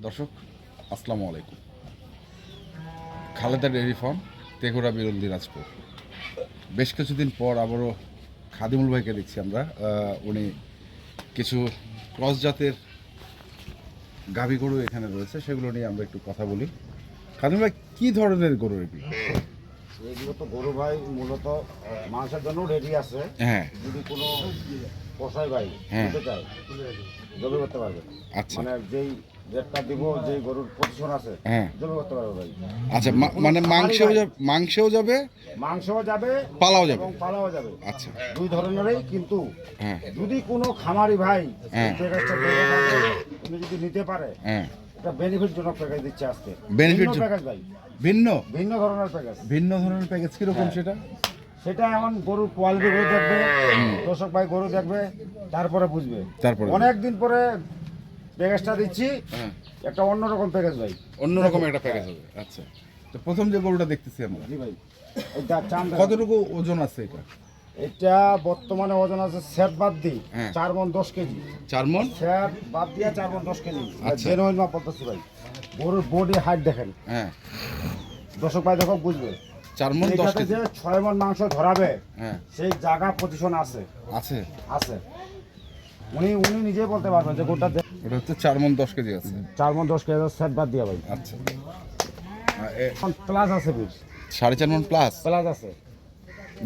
দর্শক আসসালামু আলাইকুম। খালেদা ডেয়ারি ফার্ম, তেঘরা বিরল, দিনাজপুর। বেশ কিছুদিন পর আবারও খাদিমুল ভাইকে দেখছি আমরা। উনি কিছু ক্রস জাতের গাভী গরু এখানে রয়েছে, সেগুলো নিয়ে আমরা একটু কথা বলি। খাদিমুল ভাই, কী ধরনের গরু এগুলো? এগুলো তো গরু ভাই মূলত মাংসের জন্য রেডি আছে। হ্যাঁ, যদি কোনো কষাই ভাই হ্যাঁ। নিতে চায় জমি করতে পারবে। আচ্ছা, মানে যেই রেটটা দিব, যেই গরুর পজিশন আছে হ্যাঁ। জমি করতে পারবে ভাই। আচ্ছা, মানে মাংসেও যাবে, মাংসও যাবে, পালাও যাবে। এবং পালাও যাবে। আচ্ছা, দুই ধরনেরই। কিন্তু হ্যাঁ, যদি কোনো খামারি ভাই হ্যাঁ। উনি যদি নিতে পারে, হ্যাঁ। এটা বেনিফিট জনক প্যাকেজ দিচ্ছে আজকে। Benefit ভিন্ন জন- প্যাকেজ ভাই, ভিন্ন ভিন্ন ধরনের প্যাকেজ। ভিন্ন ধরনের প্যাকেজ কীরকম হ্যাঁ। সেটা? সেটা এমন গরুর কোয়ালিটি গরু দেখবে, দর্শক ভাই গরু দেখবে, তারপরে বুঝবে। তারপরে অনেকদিন পরে প্যাকেজটা দিচ্ছি, হ্যাঁ, একটা অন্যরকম প্যাকেজ ভাই। অন্যরকম একটা প্যাকেজ হবে। আচ্ছা, তো প্রথম যে গরুটা দেখতেছি আমরা, জি ভাই, এটা চাম কতটুকু ওজন আছে এটা? এটা বর্তমানে ওজন আছে সেট বাদ দিই হ্যাঁ। 4 মণ 10 কেজি। 4 মণ? সেট বাদ দিয়ে 4 মণ 10 কেজি। আচ্ছা। জেনুইন মাপ বলতেছি ভাই। গরুর বডি হাইট দেখেন, হ্যাঁ, দর্শক ভাই দেখো বুঝবে। 4 মণ 10 এটাতে কেজি। যে 6 মণ মাংস ধরাবে, হ্যাঁ, সেই জায়গা পজিশন আছে আছে। আছে। উনি নিজেই বলতে পারবেন যে গোটা ওটা হচ্ছে 4 মণ 10 কেজি আছে। 4 মণ 10 কেজি সেট বাদ দিয়া ভাই। আচ্ছা, প্লাস আছে বিশ, 4.5 মণ প্লাস প্লাস আছে,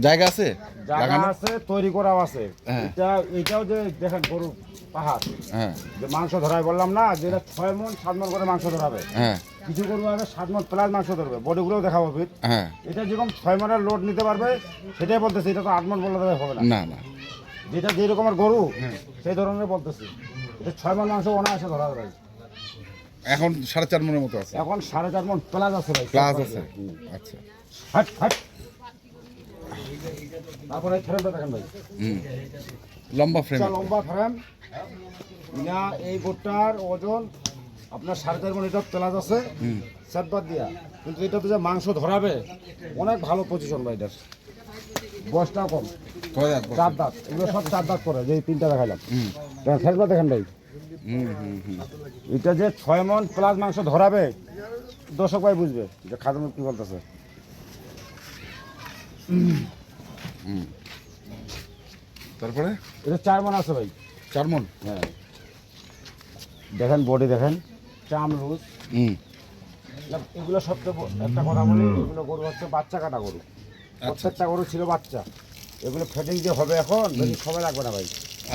জায়গা আছে জায়গা লাগানো? আছে, তৈরি করাও আছে। হ্যাঁ। এটাও যে দেখেন গরু পাহাড়, হ্যাঁ, যে মাংস ধরাই বললাম না, যেটা 6 মণ 7 মণ করে মাংস ধরাবে। হ্যাঁ, কিছু গরু আছে 7 মণ প্লাস মাংস ধরবে, বডিগুলোও দেখাবো ফিট। হ্যাঁ। এটা যেরকম 6 মণের লোড নিতে পারবে, সেটাই বলতেছি। এটা তো 8 মণ বললে হবে না। না না, যেটা যে রকমের গরু সেই ধরনের বলতেছি। এটা 6 মণ মাংস অনায়াসে ধরা ভাই। এখন 4.5 মণের মতো আছে। এখন 4.5 মণ প্লাস আছে ভাই। প্লাস আছে। আচ্ছা, হাট হাট। তারপরে ফ্রেমটা দেখেন ভাই, লম্বা ফ্রেম। লম্বা ফ্রেম না। এই গোটার ওজন আপনার 4.5 মণ। এটা প্লাস আছে সেট বাদ দিয়া। কিন্তু এটাতে যে মাংস ধরাবে, অনেক ভালো পজিশন ভাই এটার। বয়সটাও কম, কয় দাঁত বয়স? 4 দাঁত। এগুলো সব 4 দাঁত করে, যে এই 3টা দেখাইলাম। ফ্রেমটা দেখেন ভাই, এটা যে 6 মণ প্লাস মাংস ধরাবে, দর্শক ভাই বুঝবে যে খাদ্য কি বলতেছে। তারপরে এটা 4 মণ আছে ভাই। 4 মণ। হ্যাঁ, দেখেন বডি দেখেন, চাম লুজ। এগুলো সবচেয়ে একটা কথা বলি, এগুলো গরু হচ্ছে বাচ্চা কাটা গরু। প্রত্যেকটা গরু ছিল বাচ্চা। এগুলো ফেটিং যে হবে এখন, বেশি সময় লাগবে না ভাই।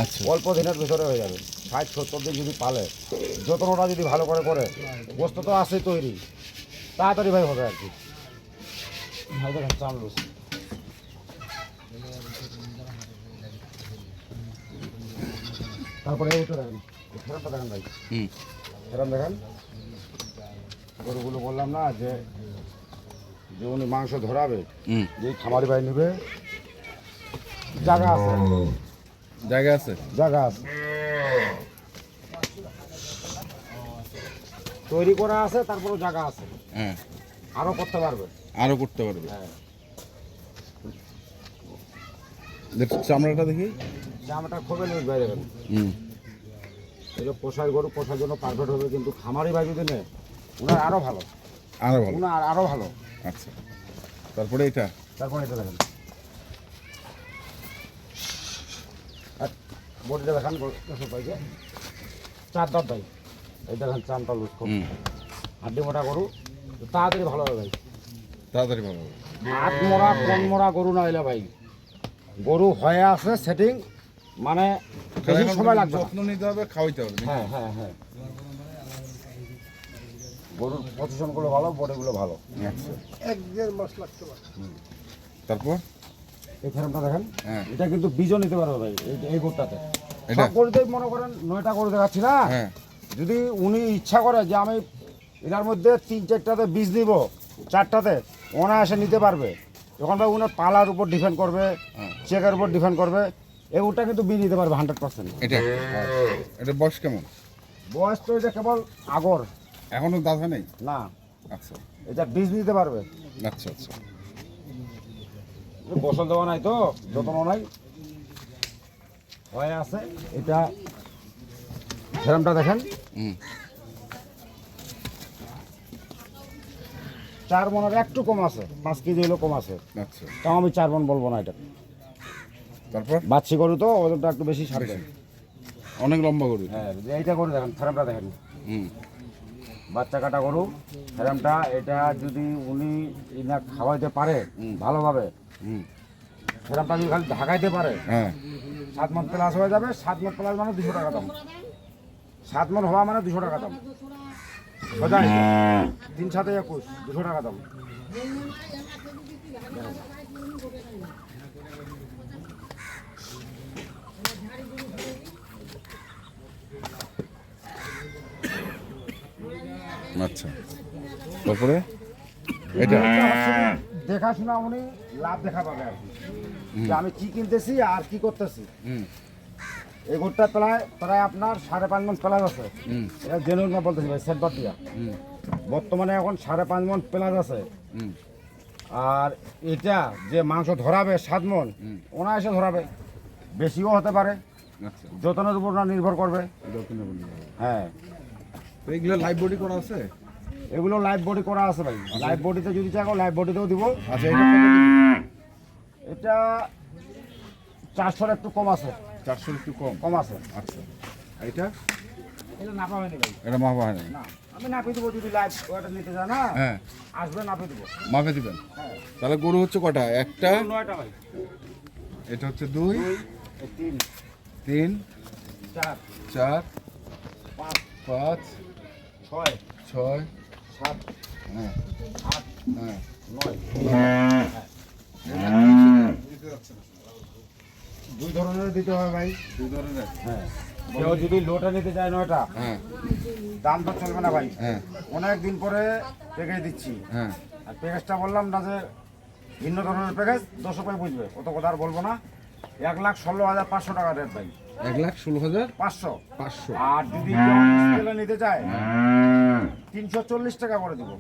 আচ্ছা, অল্প দিনের ভিতরে হয়ে যাবে। 60-70 দিন যদি পালে, যত্নটা যদি ভালো করে করে, গোস্ত তো আছে তৈরি, তাড়াতাড়ি ভাই হবে আর কি। ভাই দেখেন চাম লুজ। তারপরে এইটা দেখেন, ফেরামটা দেখেন ভাই, ফেরাম দেখেন। গরুগুলো বললাম না যে যে উনি মাংস ধরাবে, যে খামারি ভাই নেবে, জায়গা আছে, জায়গা আছে। জায়গা আছে, তৈরি করা আছে, তারপরে জায়গা আছে, হ্যাঁ, আরো করতে পারবে। আরো করতে পারবে। হ্যাঁ, চামড়াটা দেখি। জামাটা খুবই নিউজ ভাই দেখেন। এটা পোষার গরু, পোষার জন্য পারফেক্ট হবে। কিন্তু খামারি ভাই যদি নেয়, ওনার আরো ভালো, আরো ভালো। ওনার আরো ভালো। আচ্ছা, তারপরে এটা। তারপরে এটা দেখেন, বডিটা দেখান ভাইকে। 4 দাঁত ভাই। এই দেখেন চামটা লুজ খুব, হাড্ডি মোটা গরু, তাড়াতাড়ি ভালো হবে ভাই। তাড়াতাড়ি ভালো হবে। আট মরা কোন মরা গরু না হইলে ভাই, গরু হয়ে আছে সেটিং, মানে বেশি এখন সময় লাগবে না। যত্ন নিতে হবে, খাওয়াইতে হবে। হ্যাঁ হ্যাঁ হ্যাঁ, গরুর পজিশনগুলো ভালো, বডিগুলো ভালো। আচ্ছা, 1-1.5 মাস লাগতে পারে। তারপর এই ফ্রেমটা দেখেন, হ্যাঁ, এটা কিন্তু বীজও নিতে পারবে ভাই এই গরুটাতে। এটা? সব গরুতেই মনে করেন 9টা গরু দেখাচ্ছি না, হ্যাঁ, যদি উনি ইচ্ছা করে যে আমি এটার মধ্যে 3-4টাতে বীজ নিব, 4টাতে অনায়াসে নিতে পারবে। তখন ভাই উনার পালার উপর ডিপেন্ড করবে, চেকের উপর ডিপেন্ড করবে। এই গরুটা কিন্তু বীজ নিতে পারবে 100%। এটা এটা বয়স কেমন? বয়স তো এটা কেবল আগর, এখনো দাঁত নেই? না আচ্ছা, এটা বীজ নিতে পারবে। আচ্ছা, আচ্ছা। গোসল দেওয়া নাই তো, যত্ন নাই, হয়ে আছে। এটা ফ্রেমটা দেখেন, 4 মনের একটু কম আছে, 5 কেজি হলো কম আছে, আচ্ছা, তাও আমি 4 মন বলবো না এটা। তারপর বাচ্চি গরু তো ওজনটা একটু বেশি সারবে। অনেক লম্বা গরু। হ্যাঁ, যে এইটা গরু দেখেন, ফ্রেমটা দেখেন, হুম, বাচ্চা কাটা গরু ফ্রেমটা। এটা যদি উনি না খাওয়াইতে পারে ভালোভাবে, হুম, ফ্রেমটা যদি খালি ঢাকাইতে পারে, হ্যাঁ, 7 মন প্লাস হয়ে যাবে। 7 মন প্লাস মানে 200 টাকা দাম। 7 মন হওয়া মানে 200 টাকা দাম। সোজা 3 7 21, 200 টাকা দাম। আচ্ছা, তারপরে এটা দেখাশোনা উনি লাভ দেখা পাবে আর কি, যে আমি কি কিনতেছি আর কি করতেছি। হুম, এই গরুটা প্রায় প্রায় আপনার 5.5 মন প্লাস আছে। হুম, এটা জেনুইন না বলতেছি ভাই, সেটবার দিয়া। হুম, বর্তমানে এখন 5.5 মন প্লাস আছে। হুম, আর এটা যে মাংস ধরাবে 7 মন, ওনা এসে ধরাবে, বেশিও হতে পারে, আচ্ছা, যতনের উপর না নির্ভর করবে। যত্ন বলি। হ্যাঁ, তো এইগুলো লাইভ বডি করা আছে? এগুলো লাইভ বডি করা আছে ভাই। লাইভ বডিতে যদি চাও লাইভ বডিতেও দিব। আচ্ছা, এটা কত কেজি? এটা 400 একটু কম আছে, 400 একটু কম। কম আছে। আচ্ছা, আর এটা এটা না পাবেনি ভাই, এটা মাপা হয় না? না আমি নাপিয়ে দেবো। যদি লাইভ ওটা নিতে চায় না, হ্যাঁ, আসবে নাপিয়ে দেবো। মাপে দিবেন। হ্যাঁ, তাহলে গরু হচ্ছে কটা? একটা, 9টা ভাই, এটা হচ্ছে 2, 3 3, 4 4, 5 5, 6 6, 7 হ্যাঁ, 8 হ্যাঁ, 9। দুই ধরনের দিতে হবে ভাই। 2 ধরনের। হ্যাঁ, কেউ যদি লোটা নিতে চায় 9টা, হ্যাঁ, দাম তো চলবে না ভাই। হ্যাঁ, অনেক দিন পরে প্যাকেজ দিচ্ছি, হ্যাঁ, আর প্যাকেজটা বললাম না যে ভিন্ন ধরনের প্যাকেজ, 200 টাকা বুঝবে, অত কথা আর বলবো না। 1,16,500 টাকা রেট ভাই, 1,16,500। 500। আর যদি স্কেলে নিতে চায় 340 টাকা করে দিব।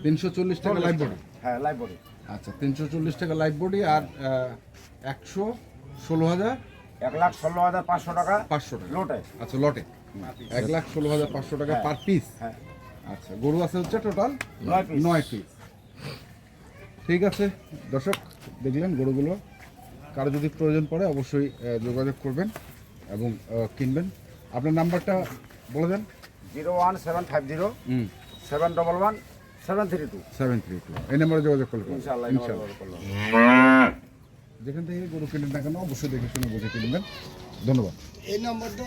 340 টাকা লাইভ বডি। হ্যাঁ, লাইভ বডি। আচ্ছা, 340 টাকা লাইভ বডি। আর 1,16,500 1,16,500 টাকা টাকা লোটে। আচ্ছা, লটে 1,16,500 টাকা পার পিস। হ্যাঁ, আচ্ছা, গরু আছে হচ্ছে টোটাল 9 পিস। 9 পিস। ঠিক আছে দর্শক, দেখলেন গরুগুলো। কারো যদি প্রয়োজন পড়ে অবশ্যই যোগাযোগ করবেন এবং কিনবেন। আপনার নাম্বারটা বলে দেন। 01750 711 732। 732, এই নাম্বারে যোগাযোগ করলে পাবেন। ইনশাআল্লাহ ইনশাআল্লাহ। যেখান থেকে গরু কিনেন না কেন অবশ্যই দেখে শুনে বুঝে কিনবেন। ধন্যবাদ। এই নম্বরটা